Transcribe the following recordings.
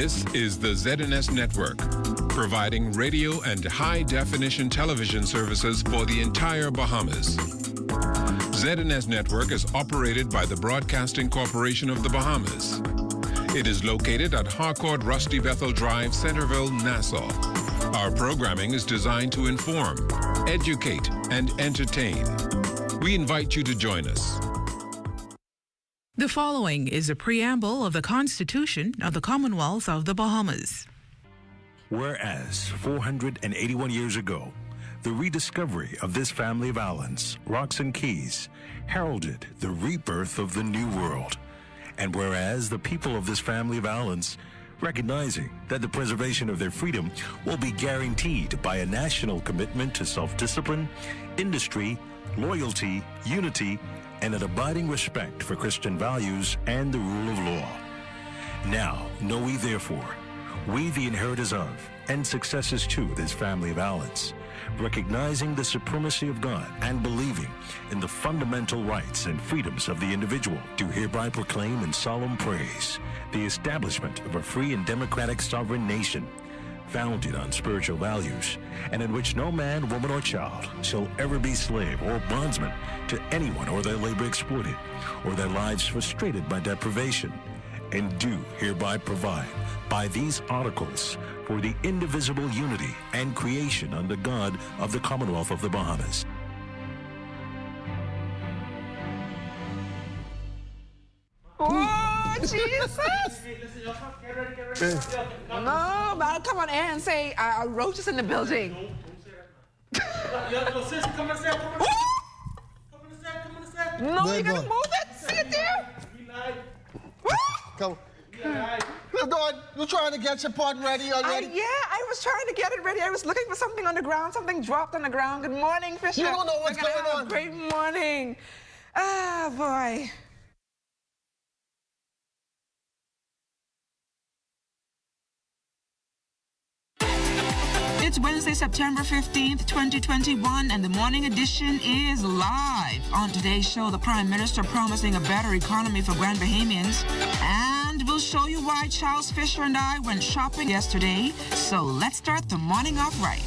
This is the ZNS Network, providing radio and high-definition television services for the entire Bahamas. ZNS Network is operated by the Broadcasting Corporation of the Bahamas. It is located at Harcourt Rusty Bethel Drive, Centerville, Nassau. Our programming is designed to inform, educate, and entertain. We invite you to join us. The following is a preamble of the Constitution of the Commonwealth of the Bahamas. Whereas 481 years ago, the rediscovery of this family of islands, rocks and keys, heralded the rebirth of the New World. And whereas the people of this family of islands, recognizing that the preservation of their freedom will be guaranteed by a national commitment to self-discipline, industry, loyalty, unity, and an abiding respect for Christian values and the rule of law. Now, know we therefore, we the inheritors of and successors to this family of islands, recognizing the supremacy of God and believing in the fundamental rights and freedoms of the individual, do hereby proclaim in solemn praise the establishment of a free and democratic sovereign nation, founded on spiritual values, and in which no man, woman, or child shall ever be slave or bondsman to anyone or their labor exploited, or their lives frustrated by deprivation, and do hereby provide by these articles for the indivisible unity and creation under God of the Commonwealth of the Bahamas. Oh, Jesus! No, but I'll come on air and say roaches in the building. No, you gotta move it. See it there. Come. Dawn, you trying to get your pot ready already? Yeah, I was trying to get it ready. I was looking for something on the ground. Something dropped on the ground. Good morning, Fisher. You don't know what's going on. Great morning. Ah, boy. It's Wednesday, September 15th, 2021, and the morning edition is live. On today's show, the Prime Minister promising a better economy for Grand Bahamians, and we'll show you why Charles Fisher and I went shopping yesterday. So let's start the morning off right.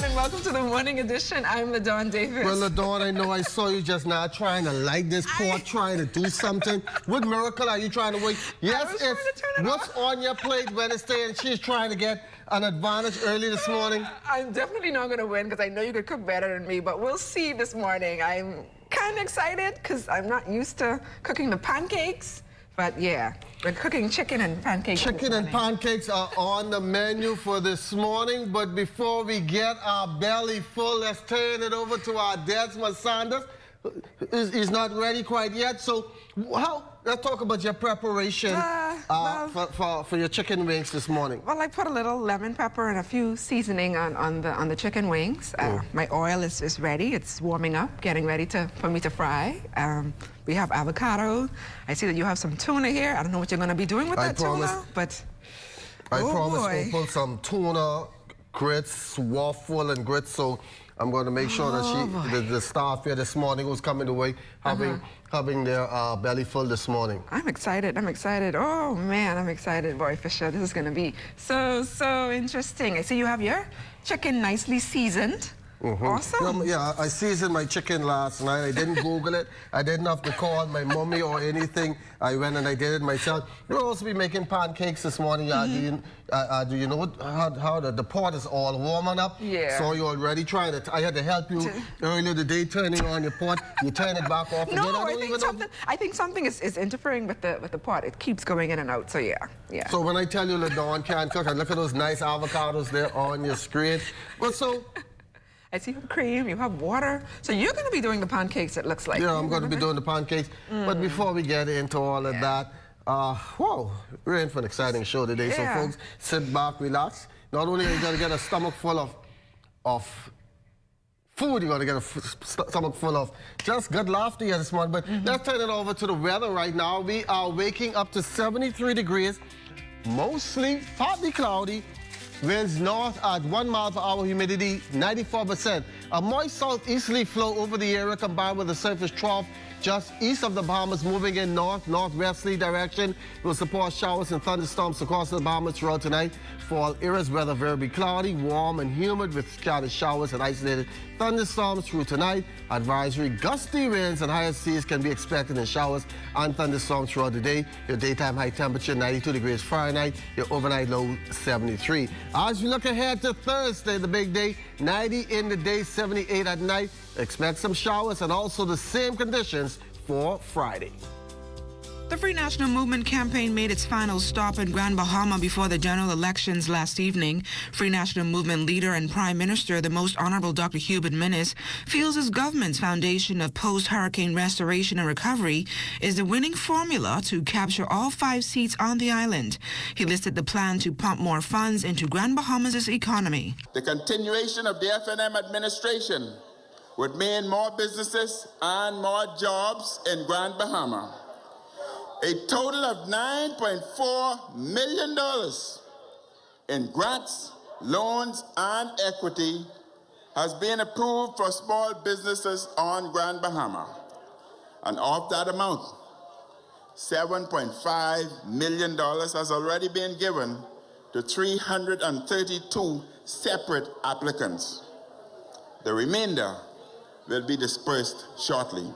And welcome to the morning edition. I'm LaDawn Davis. Well, LaDawn, I know I saw you just now trying to light this pot, trying to do something. What miracle are you trying to wait? Yes, it's what's on your plate Wednesday, and she's trying to get an advantage early this morning. I'm definitely not going to win because I know you could cook better than me, but we'll see this morning. I'm kind of excited because I'm not used to cooking the pancakes. But yeah, we're cooking chicken and pancakes. Chicken and pancakes are on the menu for this morning. But before we get our belly full, let's turn it over to our Desmond Sanders. He's not ready quite yet. So let's talk about your preparation for your chicken wings this morning. Well, I put a little lemon pepper and a few seasoning on the chicken wings. My oil is ready. It's warming up, getting ready for me to fry. We have avocado. I see that you have some tuna here. I don't know what you're going to be doing with that tuna, but I promise we'll put some tuna, grits, waffle and grits. So I'm going to make sure that the staff here this morning who's coming away having their belly full this morning. I'm excited. I'm excited. Oh, man, I'm excited, boy, Fisher. This is going to be so interesting. I see you have your chicken nicely seasoned. Awesome. Yeah, I seasoned my chicken last night. I didn't Google it. I didn't have to call my mommy or anything. I went and I did it myself. We'll also be making pancakes this morning. Do you know how the pot is all warming up? Yeah. So you're already trying to. I had to help you earlier today turning on your pot. You turn it back off again. No, I think something is interfering with the pot. It keeps going in and out. So yeah. So when I tell you LaDawn can't cook, and look at those nice avocados there on your screen. Well, so. I see you have cream, you have water. So you're going to be doing the pancakes, it looks like. Yeah, I'm going to be doing the pancakes. But before we get into all of that, whoa, we're in for an exciting show today. So folks, sit back, relax. Not only are you going to get a stomach full of food, you're going to get a stomach full of just good laughter here this morning. But let's turn it over to the weather right now. We are waking up to 73 degrees, mostly partly cloudy, Winds north at 1 mile per hour, humidity 94%. A moist southeasterly flow over the area combined with a surface trough just east of the Bahamas moving in northwesterly direction will support showers and thunderstorms across the Bahamas throughout tonight. For all areas, weather very cloudy, warm and humid with scattered showers and isolated thunderstorms through tonight. Advisory gusty winds and higher seas can be expected in showers and thunderstorms throughout the day. Your daytime high temperature 92 degrees Fahrenheit, your overnight low 73. As we look ahead to Thursday, the big day, 90 in the day, 78 at night. Expect some showers and also the same conditions for Friday. The Free National Movement campaign made its final stop in Grand Bahama before the general elections last evening. Free National Movement leader and Prime Minister, the Most Honorable Dr. Hubert Minnis, feels his government's foundation of post-hurricane restoration and recovery is the winning formula to capture all 5 seats on the island. He listed the plan to pump more funds into Grand Bahama's economy. The continuation of the FNM administration would mean more businesses and more jobs in Grand Bahama. A total of $9.4 million in grants, loans, and equity has been approved for small businesses on Grand Bahama. And of that amount, $7.5 million has already been given to 332 separate applicants. The remainder will be dispersed shortly.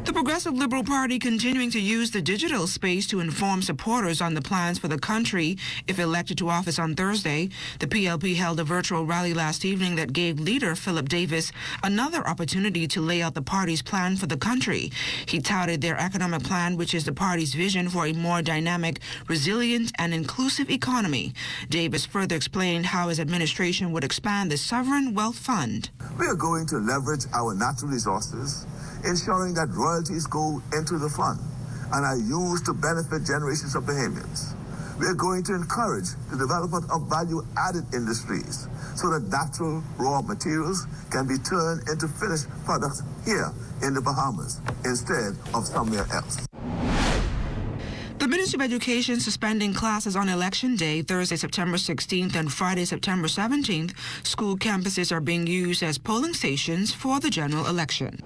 The Progressive Liberal Party continuing to use the digital space to inform supporters on the plans for the country if elected to office on Thursday. The PLP held a virtual rally last evening that gave leader Philip Davis another opportunity to lay out the party's plan for the country. He touted their economic plan, which is the party's vision for a more dynamic, resilient, and inclusive economy. Davis further explained how his administration would expand the Sovereign Wealth Fund. We are going to leverage our natural resources, ensuring that royalties go into the fund and are used to benefit generations of Bahamians. We are going to encourage the development of value-added industries so that natural raw materials can be turned into finished products here in the Bahamas instead of somewhere else. The Ministry of Education suspending classes on Election Day, Thursday, September 16th and Friday, September 17th. School campuses are being used as polling stations for the general election.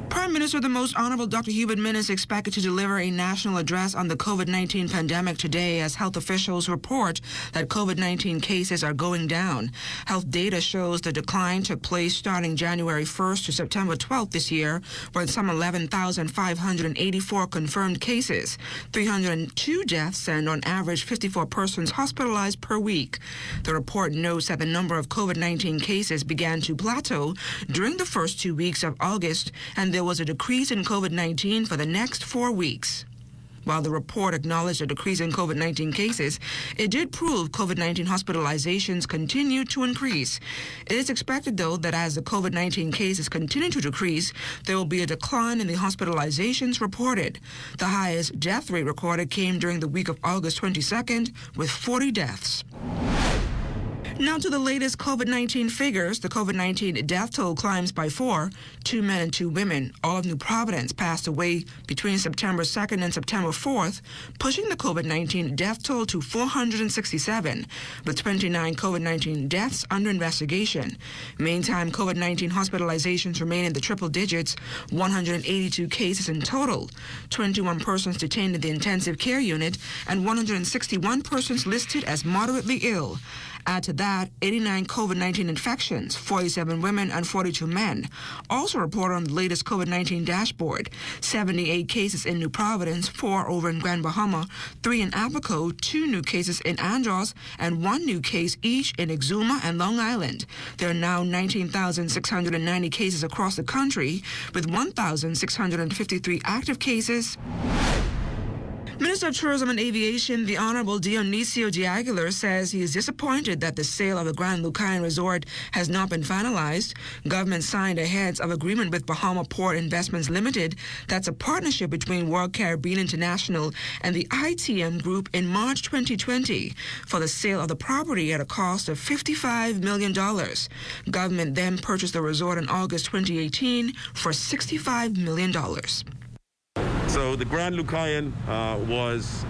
Prime Minister, the Most Honorable Dr. Hubert Minnis, expected to deliver a national address on the COVID-19 pandemic today as health officials report that COVID-19 cases are going down. Health data shows the decline took place starting January 1st to September 12th this year, with some 11,584 confirmed cases, 302 deaths, and on average 54 persons hospitalized per week. The report notes that the number of COVID-19 cases began to plateau during the first 2 weeks of August, and there was a decrease in COVID-19 for the next 4 weeks. While the report acknowledged a decrease in COVID-19 cases, it did prove COVID-19 hospitalizations continue to increase. It is expected, though, that as the COVID-19 cases continue to decrease, there will be a decline in the hospitalizations reported. The highest death rate recorded came during the week of August 22nd, with 40 deaths. Now to the latest COVID-19 figures. The COVID-19 death toll climbs by 4. 2 men and 2 women, all of New Providence, passed away between September 2nd and September 4th, pushing the COVID-19 death toll to 467, with 29 COVID-19 deaths under investigation. Meantime, COVID-19 hospitalizations remain in the triple digits, 182 cases in total, 21 persons detained in the intensive care unit, and 161 persons listed as moderately ill. Add to that 89 COVID-19 infections, 47 women and 42 men. Also reported on the latest COVID-19 dashboard. 78 cases in New Providence, 4 over in Grand Bahama, 3 in Abaco, 2 new cases in Andros, and 1 new case each in Exuma and Long Island. There are now 19,690 cases across the country, with 1,653 active cases. Minister of Tourism and Aviation, the Honorable Dionisio de Aguilar, says he is disappointed that the sale of the Grand Lucayan Resort has not been finalized. Government signed a heads of agreement with Bahama Port Investments Limited, that's a partnership between World Caribbean International and the ITM Group, in March 2020 for the sale of the property at a cost of $55 million. Government then purchased the resort in August 2018 for $65 million. So the Grand Lucayan was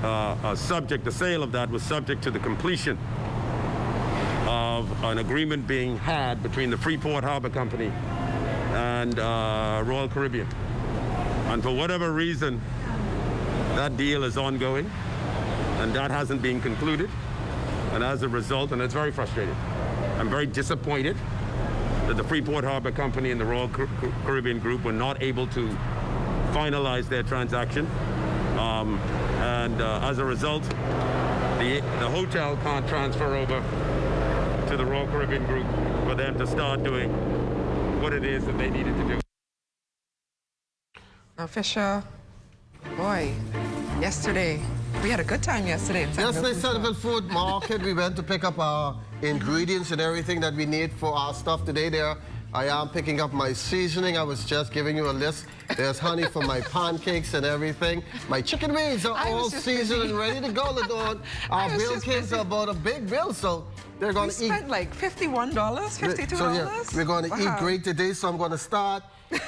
subject, the sale of that was subject to the completion of an agreement being had between the Freeport Harbor Company and Royal Caribbean. And for whatever reason, that deal is ongoing, and that hasn't been concluded. And as a result, and it's very frustrating, I'm very disappointed that the Freeport Harbor Company and the Royal Caribbean Group were not able to finalize their transaction. As a result, the hotel can't transfer over to the Royal Caribbean Group for them to start doing what it is that they needed to do. Now, Fisher, boy, yesterday, we had a good time yesterday. Yesterday, Centerville Food Market, we went to pick up our ingredients and everything that we need for our stuff today. There, I am picking up my seasoning. I was just giving you a list. There's honey for my pancakes and everything. My chicken wings are all seasoned and ready to go, Ladon. Our bill kids are about a big bill, so they're going to eat. We spent like $51, $52. So yeah, we're going to eat great today, so I'm going to start.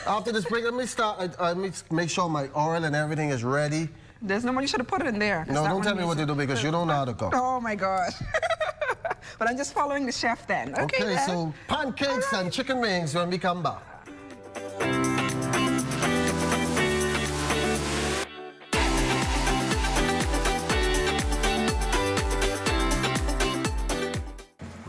After this break, let me start. I make sure my oil and everything is ready. There's no one, you should have put it in there. No, don't tell me what to do because you don't know how to cook. Oh my gosh. But I'm just following the chef then. Okay, so pancakes and chicken wings when we come back.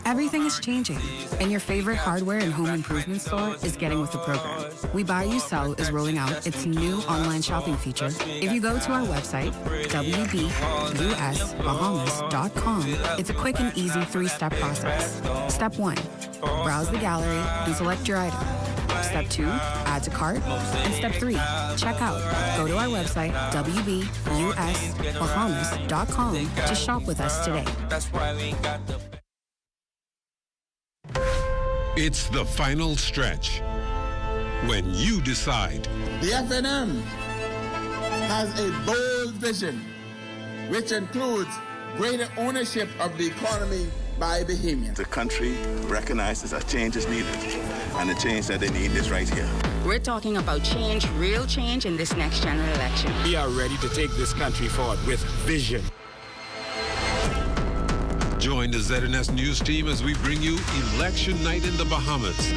Everything is changing, and your favorite hardware and home improvement store is getting with the program. We Buy You Sell is rolling out its new online shopping feature. If you go to our website, wbusbahamas.com, it's a quick and easy 3-step process. Step 1, browse the gallery and select your item. Step 2, add to cart. And Step 3, check out. Go to our website, wbusbahamas.com, to shop with us today. It's the final stretch. When you decide. The FNM has a bold vision, which includes greater ownership of the economy by Bahamians. The country recognizes that change is needed, and the change that they need is right here. We're talking about change, real change in this next general election. We are ready to take this country forward with vision. Join the ZNS News team as we bring you Election Night in the Bahamas.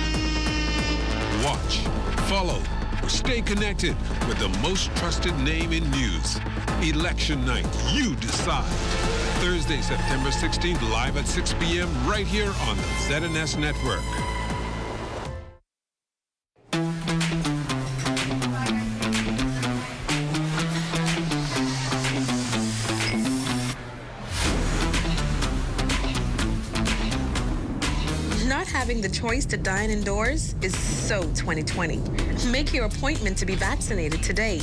Watch, follow, or stay connected with the most trusted name in news. Election Night, you decide. Thursday, September 16th, live at 6 p.m. right here on the ZNS Network. Having the choice to dine indoors is so 2020. Make your appointment to be vaccinated today.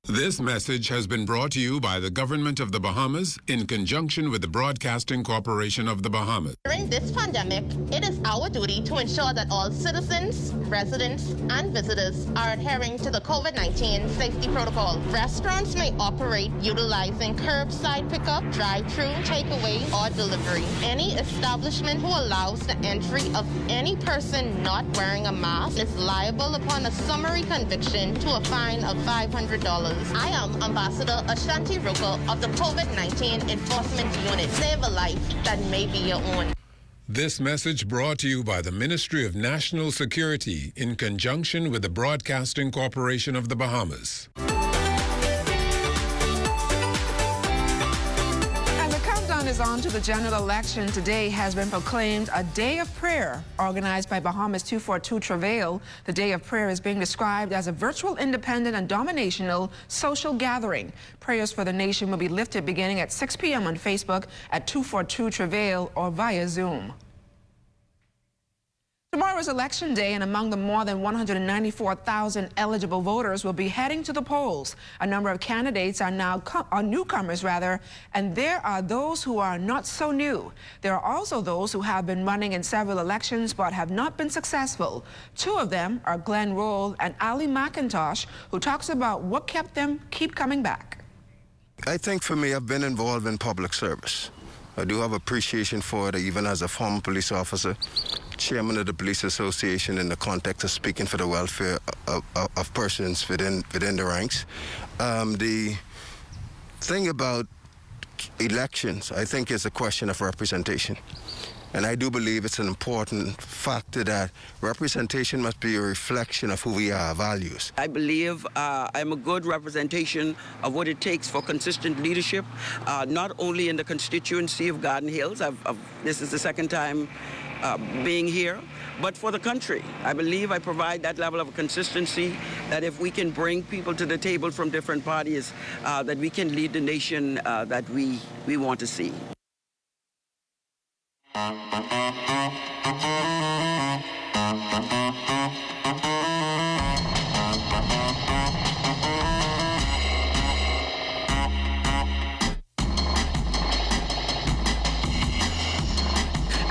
This message has been brought to you by the Government of the Bahamas in conjunction with the Broadcasting Corporation of the Bahamas. During this pandemic, it is our duty to ensure that all citizens, residents, and visitors are adhering to the COVID-19 safety protocol. Restaurants may operate utilizing curbside pickup, drive-through, takeaway, or delivery. Any establishment who allows the entry of any person not wearing a mask is liable upon a summary conviction to a fine of $500. I am Ambassador Ashanti Roko of the COVID-19 Enforcement Unit. Save a life that may be your own. This message brought to you by the Ministry of National Security in conjunction with the Broadcasting Corporation of the Bahamas. Is on to the general election. Today has been proclaimed a day of prayer organized by Bahamas 242 Travail. The day of prayer is being described as a virtual, independent, and dominational social gathering. Prayers for the nation will be lifted beginning at 6 p.m. on Facebook at 242 Travail or via Zoom. Tomorrow is Election Day, and among the more than 194,000 eligible voters will be heading to the polls. A number of candidates are now newcomers, and there are those who are not so new. There are also those who have been running in several elections but have not been successful. Two of them are Glenn Roll and Ali McIntosh, who talks about what kept them keep coming back. I think for me, I've been involved in public service. I do have appreciation for it, even as a former police officer. chairman of the Police Association in the context of speaking for the welfare of persons within the ranks. The thing about elections, I think, is a question of representation. And I do believe it's an important factor that representation must be a reflection of who we are, values. I believe I'm a good representation of what it takes for consistent leadership, not only in the constituency of Garden Hills. This is the second time being here, but for the country. I believe I provide that level of consistency that if we can bring people to the table from different parties, that we can lead the nation that we want to see.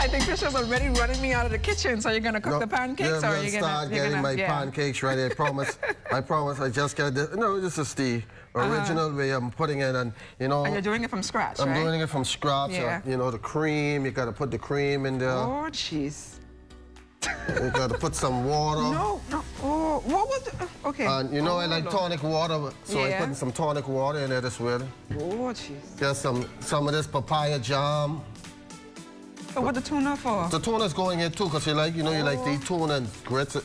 I think Fisher's already running me out of the kitchen, so you're going to cook the pancakes? Yeah, or are you start getting my pancakes ready. I promise. I promise. I just get this. No, this is the original way I'm putting it, and you know. And you're doing it from scratch, I'm right? doing it from scratch. Yeah. You know, the cream. You got to put the cream in there. Oh, jeez. You got to put some water. No. Oh, what was the, okay. And you know, I like tonic water, so I put some tonic water in there as well. Oh, jeez. Get some of this papaya jam. So what the tuna for? The tuna's going in too, because you like to eat tuna and grits it.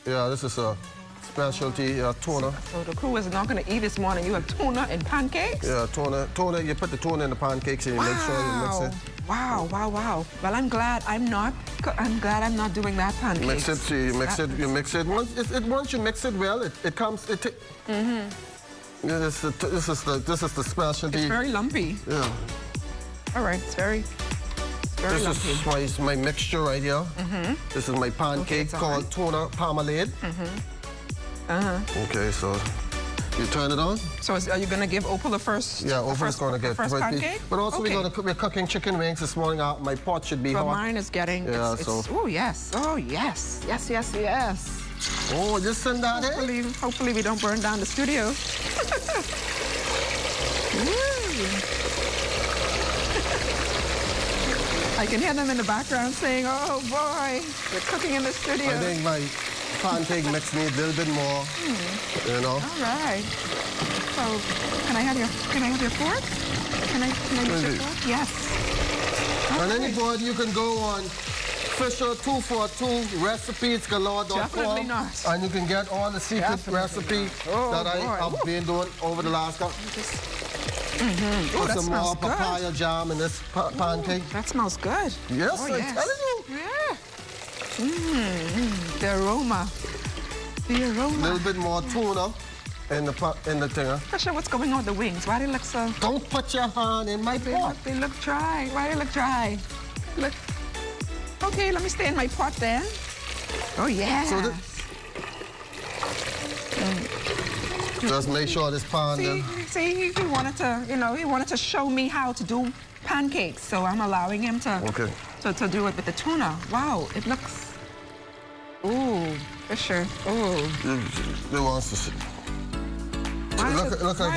Yeah, this is a specialty tuna. So the crew is not going to eat this morning. You have tuna and pancakes? Yeah, tuna. You put the tuna in the pancakes and you make sure you mix it. Wow. Well, I'm glad I'm not doing that pancakes. Mix it. So you mix it. Once you mix it well, it comes. This is the specialty. It's very lumpy. Yeah. All right. It's very lumpy. This is my mixture right here. This is my pancake called tuna parmalade. Okay, so you turn it on. So are you going to give Opal the first? Yeah, Opal's going to get first pancake. But also we're cooking chicken wings this morning. My pot should be hot. Mine is getting. Yeah, oh yes. Yes. Oh, just send that in. Hopefully we don't burn down the studio. I can hear them in the background saying, "Oh boy, we're cooking in the studio." I think my pancake mix needs a little bit more. You know. All right. So, can I have your fork? Can I use your fork? Yes. On any board, you can go on Fisher242recipes.com. Definitely not. And you can get all the secret recipes that I have been doing over the last couple. Put some more papaya jam in this pancake. That smells good. Yes, I'm telling you. Yeah. The aroma. A little bit more tuna in the thing. Fisher, what's going on with the wings? Why do they look so... Don't put your hand in my pot. They look dry. Why do they look dry? Look. Okay, let me stay in my pot then. Oh, yeah. So just make sure this pan. See, he wanted to show me how to do pancakes, so I'm allowing him to do it with the tuna. Wow, it looks. Ooh, Fisher. Ooh. It wants to see. Why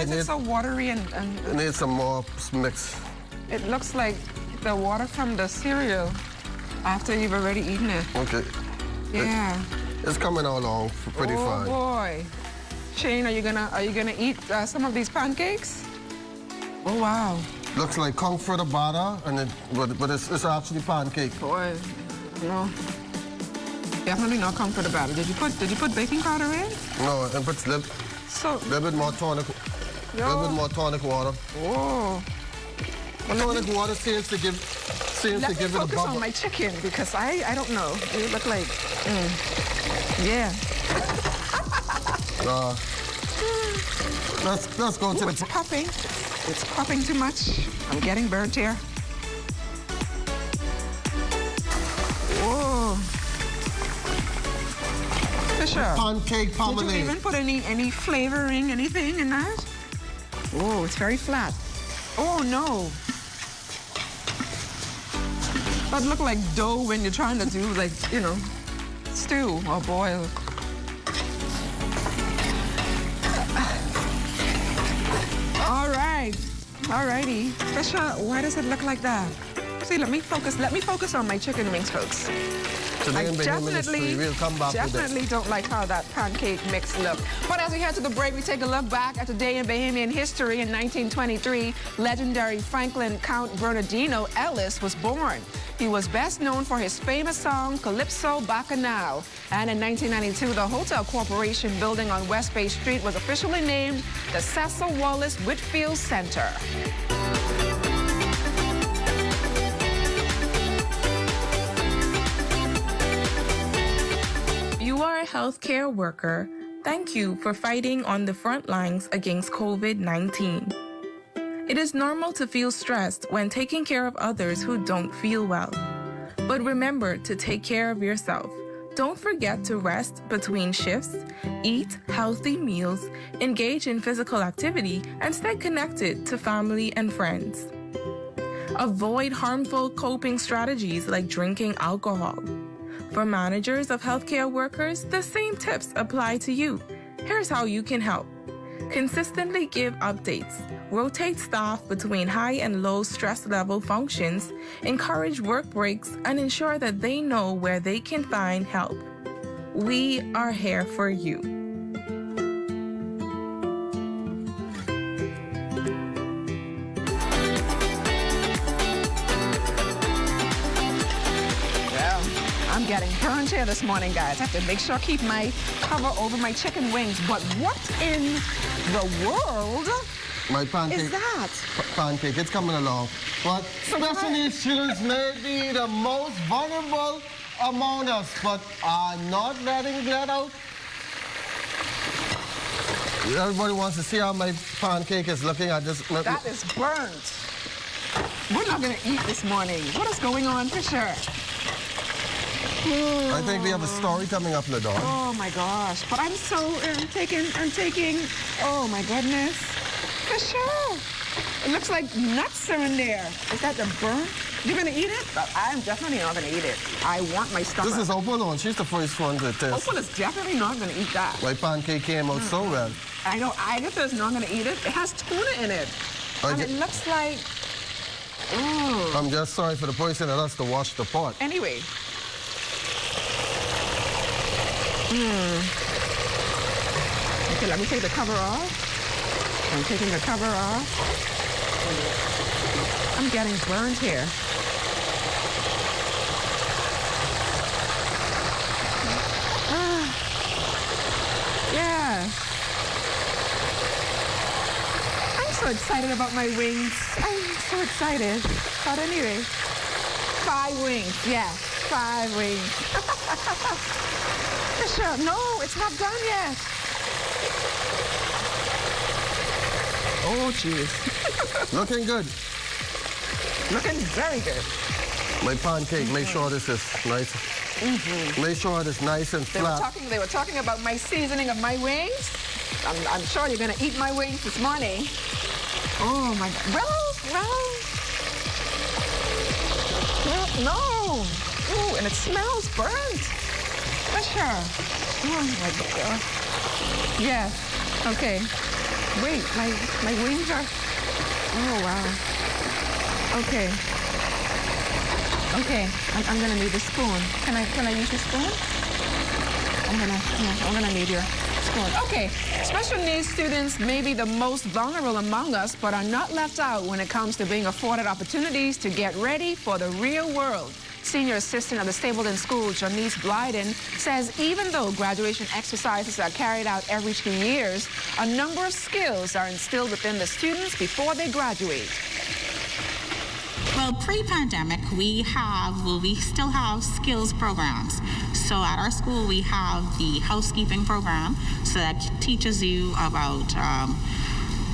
is it so watery and? It needs some more mix. It looks like the water from the cereal after you've already eaten it. Okay. Yeah. It's coming out along pretty fine. Oh boy. Shane, are you gonna eat some of these pancakes? Oh wow! Looks like comforter butter, but it's actually pancake. Boy, no, definitely not comforter butter. Did you put baking powder in? No, and put a little bit more tonic, water. Oh. Well, tonic water seems to give it a bubble. Let me focus on my chicken because I don't know. You look like yeah. Let's go to It's popping. It's popping too much. I'm getting burnt here. Whoa. Fisher. Pancake parmalade. Did you even put any flavoring, anything in that? Oh, it's very flat. Oh, no. That look like dough when you're trying to do, like, stew or boil. All righty. Fisher, why does it look like that? See, let me focus on my chicken wings, folks. Today in Bahamian history, we'll come back to this. Definitely don't like how that pancake mix looked. But as we head to the break, we take a look back at today in Bahamian history. In 1923, legendary Franklin Count Bernardino Ellis was born. He was best known for his famous song, Calypso Bacchanal. And in 1992, the Hotel Corporation building on West Bay Street was officially named the Cecil Wallace Whitfield Center. You are a healthcare worker. Thank you for fighting on the front lines against COVID-19. It is normal to feel stressed when taking care of others who don't feel well. But remember to take care of yourself. Don't forget to rest between shifts, eat healthy meals, engage in physical activity, and stay connected to family and friends. Avoid harmful coping strategies like drinking alcohol. For managers of healthcare workers, the same tips apply to you. Here's how you can help. Consistently give updates. Rotate staff between high and low stress level functions. Encourage work breaks and ensure that they know where they can find help. We are here for you. I'm getting burned here this morning, guys. I have to make sure I keep my cover over my chicken wings. But what in the world my pancake, is that? Pancake, it's coming along. But special needs children may be the most vulnerable among us, but are not letting that out. Everybody wants to see how my pancake is looking. That is burnt. We're not going to eat this morning. What is going on, Fisher? I think we have a story coming up, Ladon. Oh my gosh! But I'm so I'm taking. Oh my goodness! Fisher, it looks like nuts are in there. Is that the burnt? You're gonna eat it? But I'm definitely not gonna eat it. I want my stomach. This is Opal on. She's the first one to test. Opal is definitely not gonna eat that. My pancake came out so well. I know. Agatha is not gonna eat it. It has tuna in it, and it looks like. Oh. I'm just sorry for the person that has to wash the pot. Anyway. Okay, let me take the cover off. I'm taking the cover off. I'm getting burned here. Yeah. I'm so excited about my wings. I'm so excited. But anyway, 5 wings. Yeah, 5 wings. Fisher, no, it's not done yet. Oh, jeez. Looking good. Looking very good. My pancake, make sure this is nice. Make sure it is nice and flat. They were talking about my seasoning of my wings. I'm sure you're going to eat my wings this morning. Oh, my God. Well, no. Ooh, and it smells burnt. Fisher. Oh, my God. Yeah. Okay. Wait, my wings are... Oh, wow. Okay. Okay, I'm gonna need a spoon. Can I use your spoon? I'm gonna need your spoon. Okay, special needs students may be the most vulnerable among us, but are not left out when it comes to being afforded opportunities to get ready for the real world. Senior assistant of the Stapleton School, Janice Blyden, says even though graduation exercises are carried out every 2 years, a number of skills are instilled within the students before they graduate. Well, pre-pandemic, we still have skills programs. So at our school, we have the housekeeping program, so that teaches you about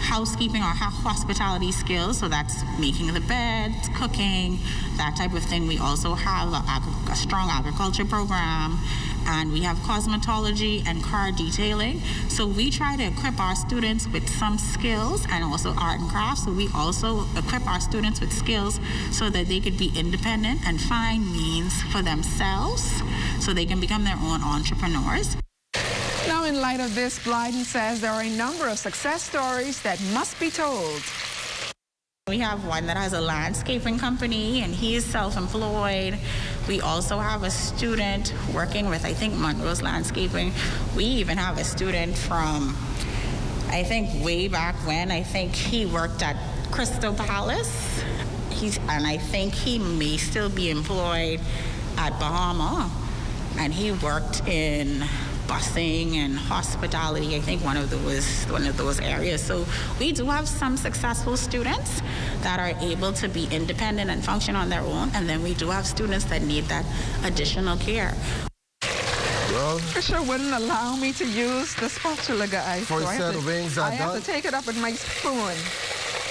housekeeping or hospitality skills. So that's making the beds, cooking, that type of thing. We also have a strong agriculture program, and we have cosmetology and car detailing. So we try to equip our students with some skills, and also art and crafts. So we also equip our students with skills so that they could be independent and find means for themselves so they can become their own entrepreneurs. Now, in light of this, Blyden says there are a number of success stories that must be told. We have one that has a landscaping company, and he is self-employed. We also have a student working with, I think, Monroe's Landscaping. We even have a student from, I think, way back when. I think he worked at Crystal Palace. And I think he may still be employed at Bahama. And he worked in busing and hospitality, I think one of those areas. So we do have some successful students that are able to be independent and function on their own, and then we do have students that need that additional care. Well, Fisher wouldn't allow me to use the spatula, guys. For I have to take it up with my spoon.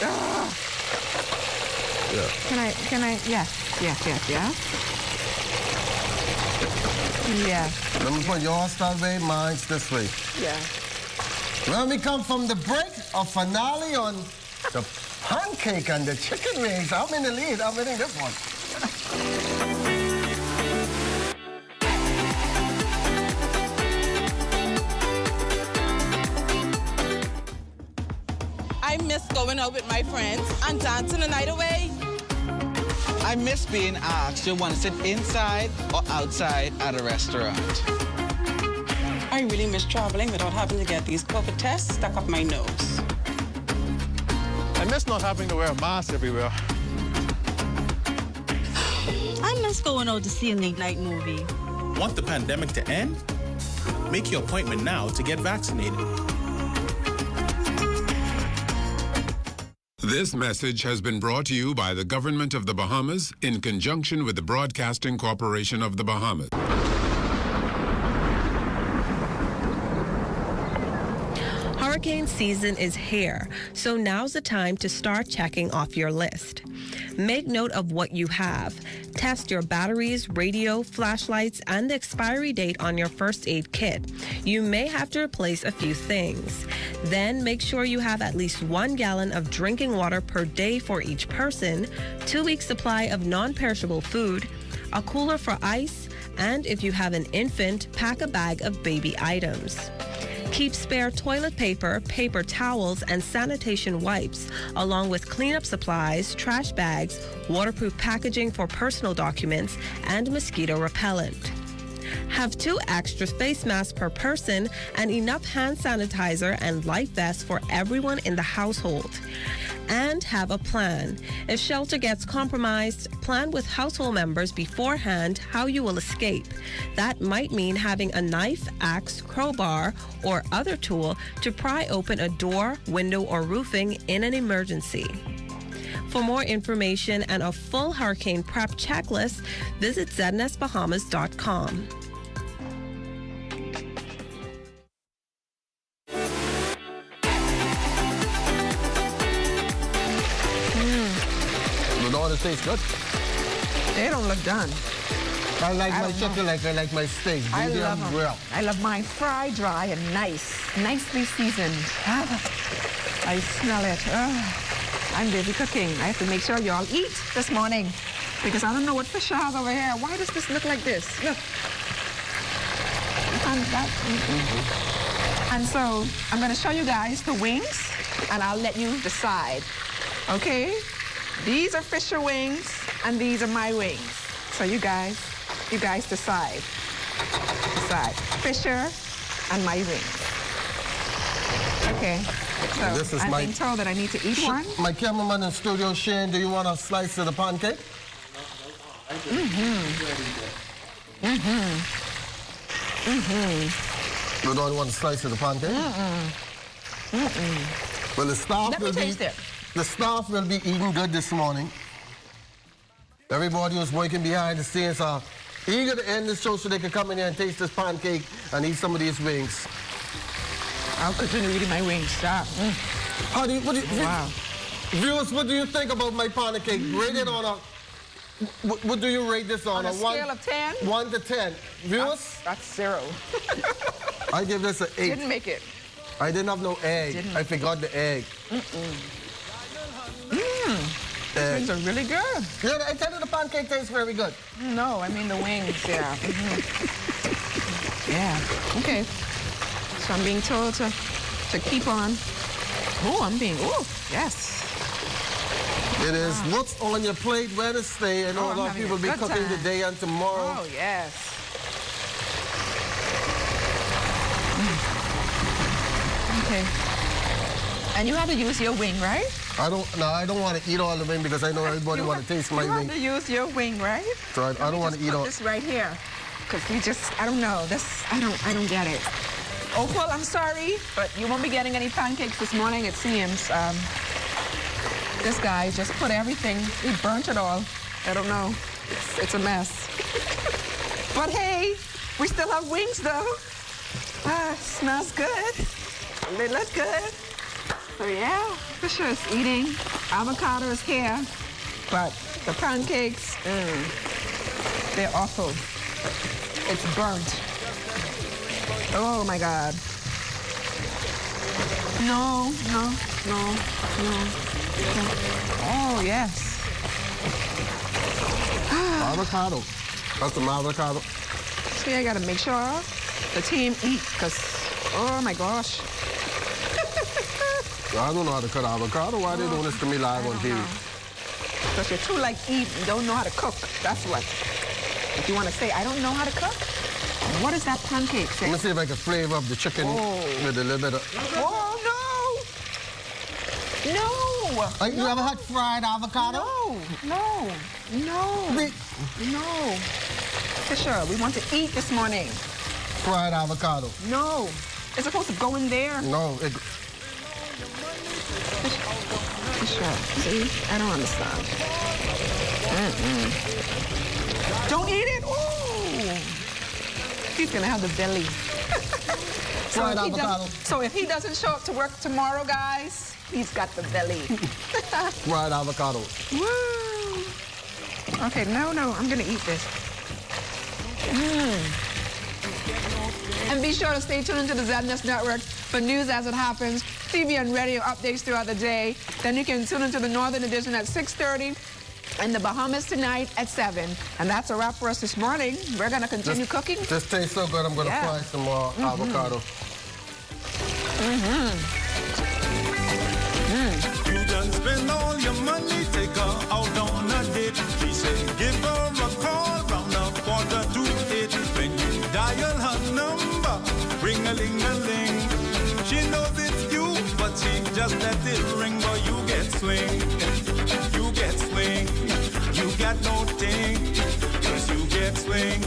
Ugh. Yeah. Can I, yes. Yeah. Let me put yours that way, mine's this way. Yeah. When we come from the break, a finale on the pancake and the chicken wings. I'm in the lead. I'm winning this one. I miss going out with my friends and dancing the night away. I miss being asked to want to sit inside or outside at a restaurant. I really miss traveling without having to get these COVID tests stuck up my nose. I miss not having to wear a mask everywhere. I miss going out to see a late night movie. Want the pandemic to end? Make your appointment now to get vaccinated. This message has been brought to you by the Government of the Bahamas in conjunction with the Broadcasting Corporation of the Bahamas. Hurricane season is here, so now's the time to start checking off your list. Make note of what you have. Test your batteries, radio, flashlights, and the expiry date on your first aid kit. You may have to replace a few things. Then make sure you have at least 1 gallon of drinking water per day for each person, 2 weeks supply of non-perishable food, a cooler for ice, and if you have an infant, pack a bag of baby items. Keep spare toilet paper, paper towels, and sanitation wipes, along with cleanup supplies, trash bags, waterproof packaging for personal documents, and mosquito repellent. Have 2 extra face masks per person and enough hand sanitizer and life vests for everyone in the household. And have a plan. If shelter gets compromised, plan with household members beforehand how you will escape. That might mean having a knife, axe, crowbar, or other tool to pry open a door, window, or roofing in an emergency. For more information and a full hurricane prep checklist, visit ZNSBahamas.com. It tastes good. They don't look done. I like my chicken like I like my steak. I love them. Well. I love mine fried dry and nicely seasoned. I smell it. I'm busy cooking. I have to make sure you all eat this morning because I don't know what fish I have over here. Why does this look like this? Look. And so I'm going to show you guys the wings, and I'll let you decide. Okay? These are Fisher wings, and these are my wings. So you guys decide. Fisher and my wings. Okay. So this is I'm being told that I need to eat one. My cameraman in studio, Shane, do you want a slice of the pancake? You don't want a slice of the pancake? Well, the staff will be eating good this morning. Everybody who's working behind the scenes are eager to end the show so they can come in here and taste this pancake and eat some of these wings. I'll continue eating my wings. Wow. Viewers, what do you think about my pancake? Rate it on a... What do you rate this on? On a scale of 10? 1 to 10. Viewers? That's 0. I give this an 8. Didn't make it. I didn't have no egg. I forgot the egg. These wings are really good. Yeah, I tell you the pancake tastes very good. No, I mean the wings, yeah. Yeah, okay. So I'm being told to keep on. Oh, yes. It is What's on Your Plate Wednesday. I know a lot of people will be cooking today and tomorrow. Oh, yes. Okay. And you have to use your wing, right? I don't want to eat all the wing because I know everybody want to taste my wing. You have to use your wing, right? So I don't want to eat all. This right here, because we just, I don't know. I don't get it. Oh, well, I'm sorry, but you won't be getting any pancakes this morning, it seems. This guy just put everything, he burnt it all. I don't know, it's a mess. But hey, we still have wings though. Smells good. They look good. So yeah, Fisher is eating. Avocado is here. But the pancakes, they're awful. It's burnt. Oh my God. No. Oh, yes. Avocado. That's some avocado. See, I gotta make sure the team eat, because, oh my gosh. I don't know how to cut avocado. Why are they doing this to me live on TV? Because you're too like eat and don't know how to cook. That's what. If you want to say, I don't know how to cook, what is that pancake say? Let me see if I can flavor up the chicken with a little bit of... Oh, no! No! You ever had fried avocado? No. Fisher, we want to eat this morning. Fried avocado. No. It's supposed to go in there. No. Fisher, see? I don't understand. Don't eat it. Ooh. He's going to have the belly. Fried avocado. So if he doesn't show up to work tomorrow, guys, he's got the belly. Fried avocado. Woo. Okay, no, I'm going to eat this. And be sure to stay tuned to the ZNS Network for news as it happens, TV and radio updates throughout the day. Then you can tune into the Northern Edition at 6:30 and the Bahamas tonight at 7. And that's a wrap for us this morning. We're going to continue cooking. This tastes so good, I'm going to fry some more avocado. You done spend all your money, take her out on a date. She said, give her a call round 7:45. When you dial her number, ring-a-ling-a-ling. She knows it's you, but she just let it ring. But you get swing, you get swing. You got no ting, 'cause you get swing.